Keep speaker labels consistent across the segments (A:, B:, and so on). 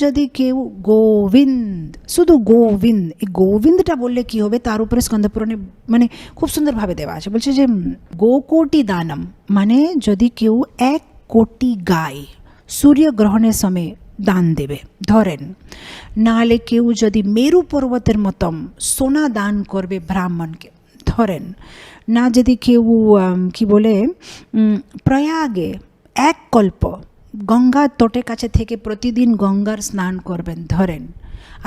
A: যদি কেউ গোবিন্দ, শুধু গোবিন্দ, এই গোবিন্দটা বললে কি হবে তার উপরে স্কন্দপুরাণে মানে খুব সুন্দরভাবে দেওয়া আছে। বলছে যে গোকোটি দানম, মানে যদি কেউ 1 কোটি গায় সূর্যগ্রহণের সময় দান দেবে ধরেন, নাহলে কেউ যদি মেরু পর্বতের মতন সোনা দান করবে ব্রাহ্মণকে ধরেন, না যদি কেউ কি বলে প্রয়াগে 1 কল্প গঙ্গার তটের কাছে থেকে প্রতিদিন গঙ্গার স্নান করবেন ধরেন,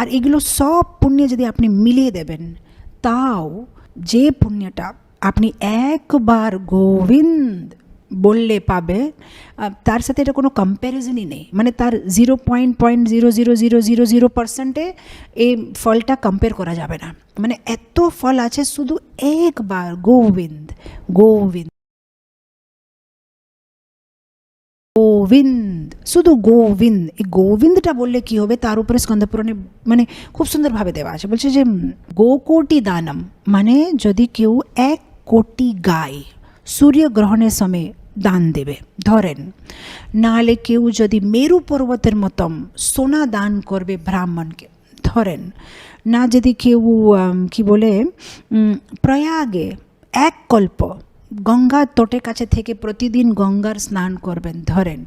A: আর এগুলো সব পুণ্য যদি আপনি মিলিয়ে দেবেন, তাও যে পুণ্যটা আপনি একবার গোবিন্দ বললে পাবে, তার সাথে এটা কোনো কম্প্যারিজনই নেই। মানে তার 0.00000% এই ফলটা কম্পেয়ার করা যাবে না। মানে এত ফল আছে শুধু একবার গোবিন্দ গোবিন্দ গোবিন্দ, শুধু গোবিন্দ, এই গোবিন্দটা বললে কি হবে তার উপরে স্কন্দপুরাণে মানে খুব সুন্দরভাবে দেওয়া আছে। বলছে যে গোকোটি দানম, মানে যদি কেউ 1 কোটি গায় সূর্যগ্রহণের সময় দান দেবে ধরেন, নাহলে কেউ যদি মেরু পর্বতের মতন সোনা দান করবে ব্রাহ্মণকে ধরেন, না যদি কেউ কি বলে প্রয়াগে 1 কল্প গঙ্গার তটের কাছে থেকে প্রতিদিন গঙ্গার স্নান করবেন ধরেন,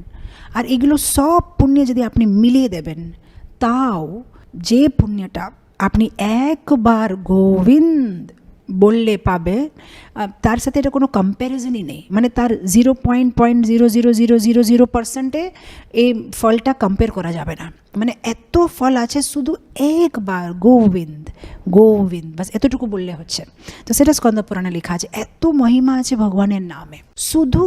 A: আর এগুলো সব পুণ্য যদি আপনি মিলিয়ে দেবেন, তাও যে পুণ্যটা আপনি একবার গোবিন্দ বললে পাবে, তার সাথে এটা কোনো কম্প্যারিজনই নেই। মানে তার 0.00000% এই ফলটা কম্পেয়ার করা যাবে না। মানে এত ফল আছে শুধু একবার গোবিন্দ গোবিন্দ, বাস এতটুকু বললে হচ্ছে। তো সেটা স্কন্দপুরাণে লেখা আছে, এত মহিমা আছে ভগবানের নামে। শুধু